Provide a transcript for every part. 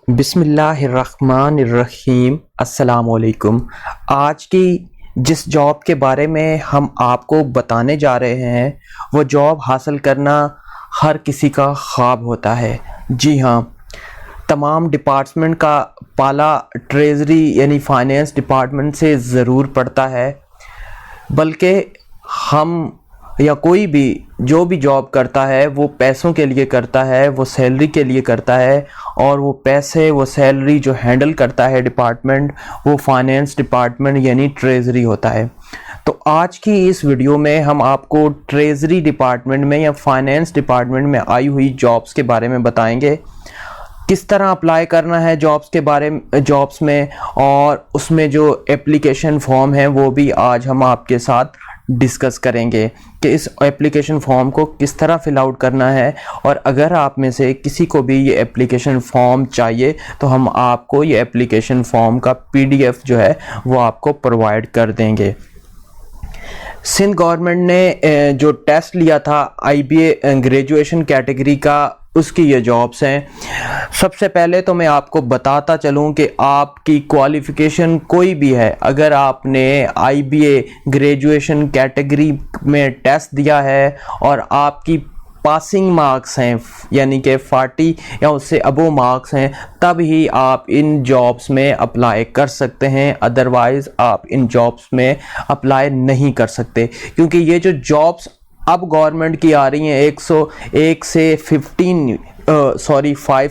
बिस्मिल्लाहिर्रहमानिर्रहीम। अस्सलाम वालेकुम। आज की जिस जॉब के बारे में हम आपको बताने जा रहे हैं वो जॉब हासिल करना हर किसी का ख्वाब होता है। जी हाँ, तमाम डिपार्टमेंट का पाला ट्रेजरी यानी फाइनेंस डिपार्टमेंट से ज़रूर पड़ता है, बल्कि हम या कोई भी जो भी जॉब करता है वो पैसों के लिए करता है, वो सैलरी के लिए करता है, और वो पैसे वो सैलरी जो हैंडल करता है डिपार्टमेंट वो फाइनेंस डिपार्टमेंट यानी ट्रेजरी होता है। तो आज की इस वीडियो में हम आपको ट्रेजरी डिपार्टमेंट में या फाइनेंस डिपार्टमेंट में आई हुई जॉब्स के बारे में बताएंगे, किस तरह अप्लाई करना है जॉब्स में, और उसमें जो एप्लीकेशन फॉर्म है वो भी आज हम आपके साथ डिस्कस करेंगे कि इस एप्लीकेशन फॉर्म को किस तरह फिल आउट करना है। और अगर आप में से किसी को भी ये एप्लीकेशन फॉर्म चाहिए तो हम आपको ये एप्लीकेशन फॉर्म का PDF जो है वो आपको प्रोवाइड कर देंगे। सिंध गवर्नमेंट ने जो टेस्ट लिया था IBA ग्रेजुएशन कैटेगरी का, उसकी ये जॉब्स हैं। सबसे पहले तो मैं आपको बताता चलूं कि आपकी क्वालिफ़िकेशन कोई भी है, अगर आपने IBA ग्रेजुएशन कैटेगरी में टेस्ट दिया है और आपकी पासिंग मार्क्स हैं यानी कि 40 या उससे अबो मार्क्स हैं, तब ही आप इन जॉब्स में अप्लाई कर सकते हैं। अदरवाइज़ आप इन जॉब्स में अप्लाई नहीं कर सकते, क्योंकि ये जो जॉब्स अब गवर्नमेंट की आ रही हैं 5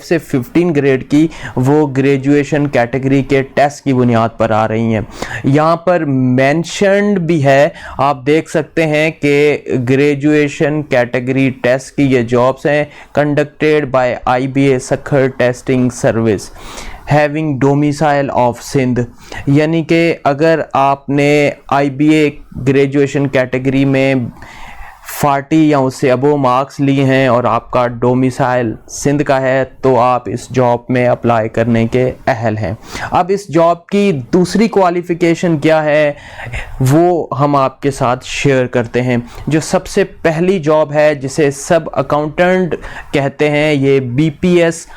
से 15 ग्रेड की, वो ग्रेजुएशन कैटेगरी के टेस्ट की बुनियाद पर आ रही हैं। यहाँ पर मेंशन्ड भी है, आप देख सकते हैं कि ग्रेजुएशन कैटेगरी टेस्ट की ये जॉब्स हैं, conducted by IBA Sukkur testing service having domicile of Sindh. यानी कि अगर आपने IBA ग्रेजुएशन कैटेगरी में 40 या उससे अबो मार्क्स लिए हैं और आपका डोमिसाइल सिंध का है तो आप इस जॉब में अप्लाई करने के अहल हैं। अब इस जॉब की दूसरी क्वालिफ़िकेशन क्या है वो हम आपके साथ शेयर करते हैं। जो सबसे पहली जॉब है जिसे सब अकाउंटेंट कहते हैं, ये BPS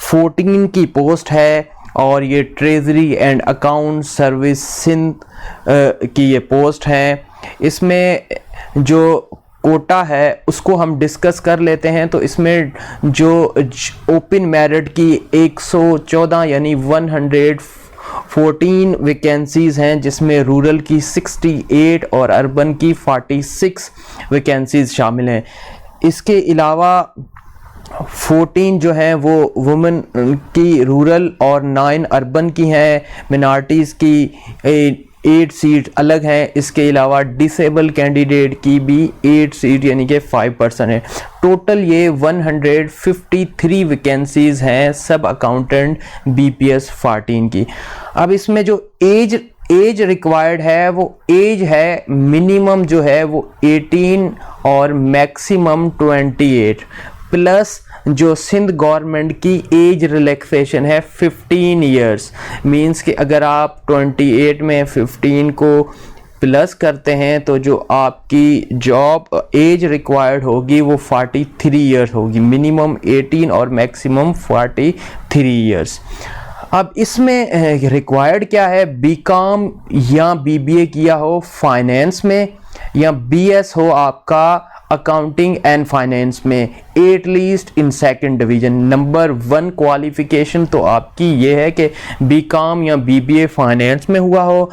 14 की पोस्ट है और ये treasury and account service Sindh की ये पोस्ट है। इसमें जो कोटा है उसको हम डिस्कस कर लेते हैं। तो इसमें जो ओपन मेरिट की 114 यानी 114 वैकेंसीज़ हैं, जिसमें रूरल की 68 और अर्बन की 46 वैकेंसीज़ शामिल हैं। इसके अलावा 14 जो हैं वो वुमेन की रूरल और 9 अर्बन की हैं। मिनॉरिटीज़ की 8 सीट अलग हैं। इसके अलावा डिसेबल कैंडिडेट की भी 8 सीट यानी कि 5% है। टोटल ये 153 वैकेंसीज़ हैं सब अकाउंटेंट BPS 14 की। अब इसमें जो एज रिक्वायर्ड है वो एज है, मिनिमम जो है वो 18 और मैक्सिमम 28, प्लस जो सिंध गवर्नमेंट की एज रिलैक्सेशन है 15 इयर्स। मींस कि अगर आप 28 में 15 को प्लस करते हैं तो जो आपकी जॉब एज रिक्वायर्ड होगी वो 43 इयर्स होगी, मिनिमम 18 और मैक्सिमम 43 इयर्स। अब इसमें रिक्वायर्ड क्या है, BCom या BBA किया हो फाइनेंस में, या BS हो आपका अकाउंटिंग एंड फाइनेंस में, at least in second division. Number 1 qualification तो आपकी ये है कि BCom या BBA फाइनेंस में हुआ हो।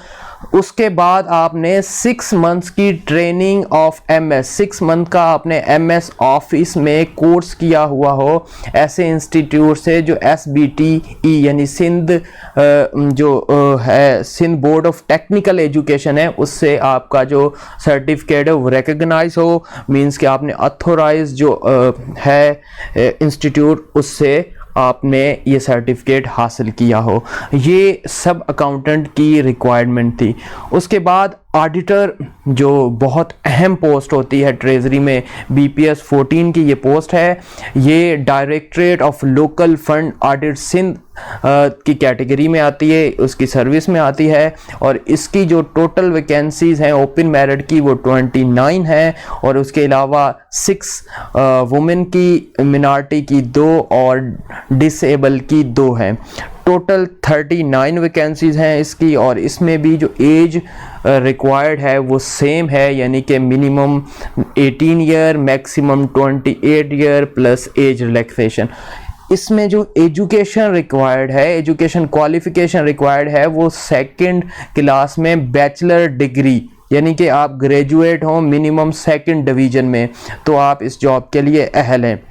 उसके बाद आपने 6 मंथ्स की ट्रेनिंग ऑफ MS, 6 मंथ का आपने MS ऑफिस में कोर्स किया हुआ हो ऐसे इंस्टीट्यूट से जो SBTE यानी सिंध है Sindh board of technical education है, उससे आपका जो सर्टिफिकेट है वो रिकग्नाइज हो। मींस कि आपने अथोराइज जो है इंस्टीट्यूट उससे आपने ये सर्टिफिकेट हासिल किया हो। ये सब अकाउंटेंट की रिक्वायरमेंट थी। उसके बाद ऑडिटर जो बहुत अहम पोस्ट होती है ट्रेजरी में, BPS 14 की ये पोस्ट है। ये directorate of local fund audit Sindh की कैटेगरी में आती है, उसकी सर्विस में आती है। और इसकी जो टोटल वैकेंसीज हैं ओपन मेरिट की वो 29 है, और उसके अलावा 6 वुमेन की, मिनॉरिटी की 2 और डिसेबल की 2 हैं। टोटल 39 वैकेंसीज हैं इसकी, और इसमें भी जो एज रिक्वायर्ड है वो सेम है, यानी कि minimum 18 year, maximum 28 year plus age relaxation. इसमें जो एजुकेशन रिक्वायर्ड है, एजुकेशन क्वालिफिकेशन रिक्वायर्ड है, वो 2nd क्लास में बैचलर डिग्री, यानी कि आप ग्रेजुएट हो मिनिमम 2nd डिवीजन में, तो आप इस जॉब के लिए अहल हैं।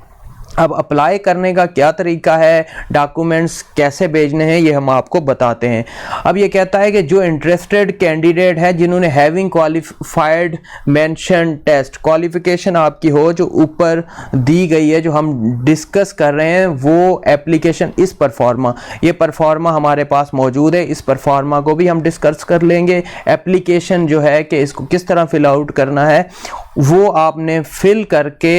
अब अप्लाई करने का क्या तरीका है, डॉक्यूमेंट्स कैसे भेजने हैं, ये हम आपको बताते हैं। अब ये कहता है कि जो इंटरेस्टेड कैंडिडेट है जिन्होंने having qualified mention test, qualification आपकी हो जो ऊपर दी गई है, जो हम डिस्कस कर रहे हैं, वो एप्लीकेशन इस परफॉर्मा, ये परफॉर्मा हमारे पास मौजूद है, इस परफॉर्मा को भी हम डिस्कस कर लेंगे। एप्लीकेशन जो है कि इसको किस तरह फिल आउट करना है, वो आपने फिल करके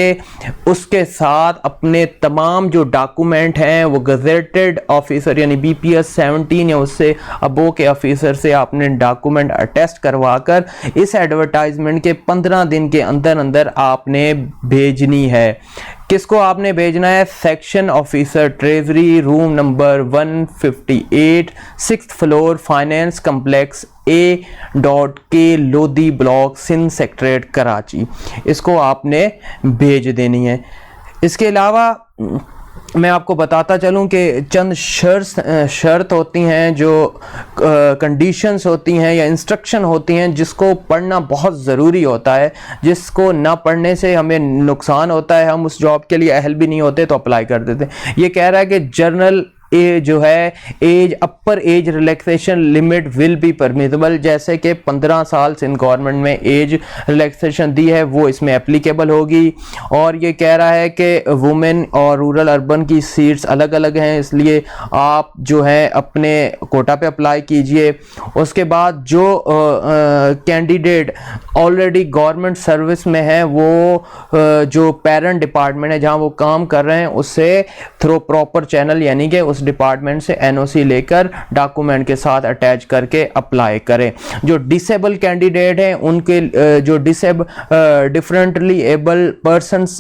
उसके साथ अपने तमाम जो डॉक्यूमेंट हैं वो गजेटेड ऑफिसर यानी BPS 17 या उससे अबो के ऑफिसर से आपने डॉक्यूमेंट अटेस्ट करवाकर इस एडवर्टाइजमेंट के 15 दिन के अंदर अंदर आपने भेजनी है। किसको आपने भेजना है? Section officer treasury, room number 158, 6th floor, finance complex A.K Lodhi block, Sindh secretariat Karachi. इसको आपने भेज देनी है। इसके अलावा मैं आपको बताता चलूं कि चंद शर्त होती हैं, जो कंडीशंस होती हैं या इंस्ट्रक्शन होती हैं जिसको पढ़ना बहुत ज़रूरी होता है, जिसको ना पढ़ने से हमें नुकसान होता है, हम उस जॉब के लिए अहल भी नहीं होते तो अप्लाई कर देते। ये कह रहा है कि जनरल जो है age, upper age relaxation limit will be permissible, जैसे कि 15 साल सिंध गवर्नमेंट में एज रिलैक्सेशन दी है वो इसमें एप्लीकेबल होगी। और ये कह रहा है कि वुमेन और रूरल अर्बन की सीट्स अलग अलग हैं, इसलिए आप जो है अपने कोटा पे अप्लाई कीजिए। उसके बाद जो कैंडिडेट ऑलरेडी गवर्नमेंट सर्विस में है, वो जो पेरेंट डिपार्टमेंट है जहां वो काम कर रहे हैं, उससे थ्रू प्रॉपर चैनल यानी कि उस डिपार्टमेंट से NOC लेकर डॉक्यूमेंट के साथ अटैच करके अप्लाई करें। जो डिसेबल कैंडिडेट हैं उनके जो डिफरेंटली एबल पर्सन्स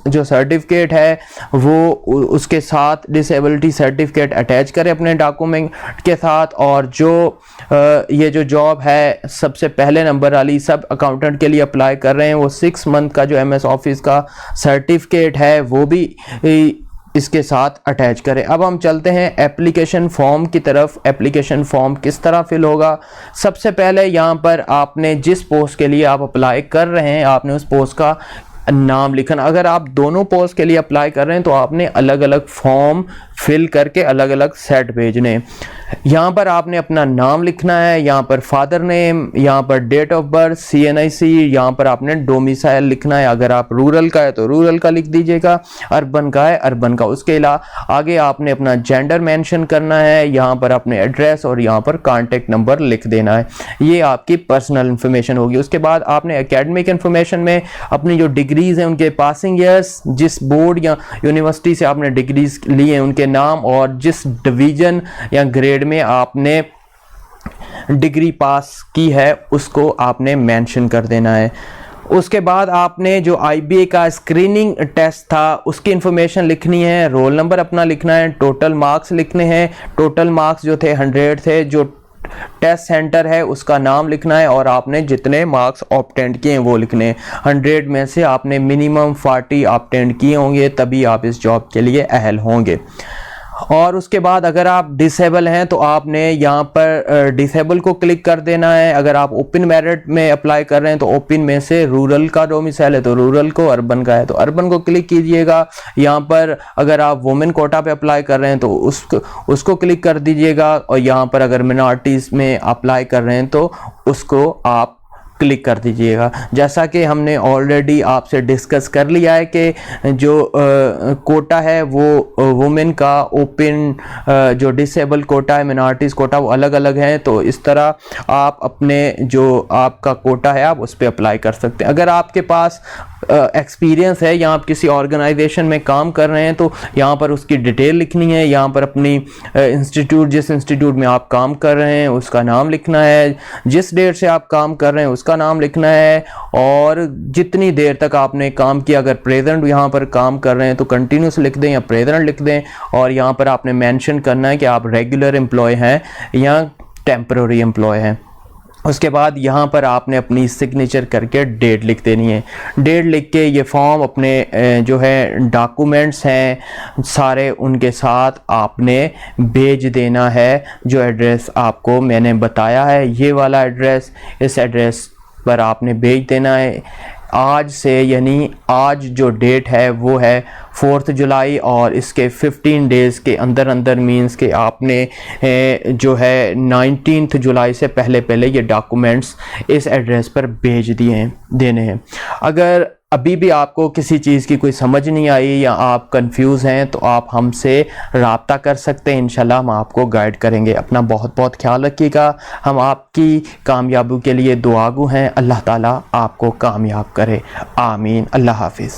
जो सर्टिफिकेट है वो उसके साथ डिसेबिलिटी सर्टिफिकेट अटैच करें अपने डॉक्यूमेंट के साथ। और जो ये जो जॉब है सबसे पहले नंबर वाली सब अकाउंटेंट के लिए अप्लाई कर रहे हैं, वो 6 मंथ का जो MS ऑफिस का सर्टिफिकेट है वो भी इसके साथ अटैच करें। अब हम चलते हैं एप्लीकेशन फॉर्म की तरफ। एप्लीकेशन फॉर्म किस तरह फिल होगा? सबसे पहले यहाँ पर आपने जिस पोस्ट के लिए आप अप्लाई कर रहे हैं, आपने उस पोस्ट का नाम लिखना। अगर आप दोनों पोस्ट के लिए अप्लाई कर रहे हैं तो आपने अलग अलग फॉर्म फिल करके अलग अलग सेट भेजने। यहाँ पर आपने अपना नाम लिखना है, यहाँ पर फादर नेम, यहाँ पर डेट ऑफ बर्थ, CNIC, यहाँ पर आपने डोमिसाइल लिखना है। अगर आप रूरल का है तो रूरल का लिख दीजिएगा, अर्बन का है अर्बन का। उसके अलावा आगे आपने अपना जेंडर मेंशन करना है, यहाँ पर अपने एड्रेस और यहाँ पर कॉन्टेक्ट नंबर लिख देना है। ये आपकी पर्सनल इंफॉर्मेशन होगी। उसके बाद आपने एकेडमिक इंफॉर्मेशन में अपनी जो डिग्रीज हैं उनके पासिंग ईयर्स, जिस बोर्ड या यूनिवर्सिटी से आपने डिग्रीज ली हैं उनके नाम, और जिस डिवीजन या ग्रेड में आपने डिग्री पास की है उसको आपने मेंशन कर देना है। उसके बाद आपने जो IBA का स्क्रीनिंग टेस्ट था उसकी इंफॉर्मेशन लिखनी है, रोल नंबर अपना लिखना है, टोटल मार्क्स लिखने हैं। टोटल मार्क्स जो थे 100 थे। जो टेस्ट सेंटर है उसका नाम लिखना है, और आपने जितने मार्क्स ऑब्टेन किए हैं वो लिखने हैं। 100 में से आपने मिनिमम 40 ऑब्टेन किए होंगे, तभी आप इस जॉब के लिए अहल होंगे। और उसके बाद अगर आप डिसेबल हैं तो आपने यहाँ पर डिसेबल को क्लिक कर देना है। अगर आप ओपन मेरिट में अप्लाई कर रहे हैं तो ओपन में से रूरल का डोमिसाइल है तो रूरल को, अर्बन का है तो अर्बन को क्लिक कीजिएगा। यहाँ पर अगर आप वुमेन कोटा पे अप्लाई कर रहे हैं तो उसको क्लिक कर दीजिएगा, और यहाँ पर अगर मिनॉरिटीज़ में अप्लाई कर रहे हैं तो उसको आप क्लिक कर दीजिएगा। जैसा कि हमने ऑलरेडी आपसे डिस्कस कर लिया है कि जो कोटा है वो वुमेन का ओपन, जो डिसेबल कोटा है, मिनॉरिटीज़ कोटा, वो अलग अलग हैं। तो इस तरह आप अपने जो आपका कोटा है आप उस पर अप्लाई कर सकते हैं। अगर आपके पास एक्सपीरियंस है या आप किसी ऑर्गेनाइजेशन में काम कर रहे हैं तो यहाँ पर उसकी डिटेल लिखनी है। यहाँ पर अपनी इंस्टीट्यूट, जिस इंस्टीट्यूट में आप काम कर रहे हैं उसका नाम लिखना है, जिस डेट से आप काम कर रहे हैं उसका नाम लिखना है, और जितनी देर तक आपने काम किया। अगर प्रेजेंट यहाँ पर काम कर रहे हैं तो कंटिन्यूस लिख दें या प्रेजेंट लिख दें, और यहाँ पर आपने मेंशन करना है कि आप रेगुलर एम्प्लॉय हैं या टेम्पररी एम्प्लॉय हैं। उसके बाद यहाँ पर आपने अपनी सिग्नेचर करके डेट लिख देनी है। डेट लिख के ये फॉर्म अपने जो है डॉक्यूमेंट्स हैं सारे उनके साथ आपने भेज देना है। जो एड्रेस आपको मैंने बताया है ये वाला एड्रेस, इस एड्रेस पर आपने भेज देना है। आज से, यानी आज जो डेट है वो है 4 जुलाई, और इसके 15 डेज़ के अंदर अंदर मींस कि आपने जो है 19 जुलाई से पहले पहले ये डॉक्यूमेंट्स इस एड्रेस पर भेज देने हैं। अगर अभी भी आपको किसी चीज़ की कोई समझ नहीं आई या आप कंफ्यूज हैं तो आप हमसे रब्ता कर सकते हैं। इंशाल्लाह हम आपको गाइड करेंगे। अपना बहुत बहुत ख्याल रखिएगा। हम आपकी कामयाबी के लिए दुआगू हैं। अल्लाह ताला आपको कामयाब करे। आमीन। अल्लाह हाफिज़।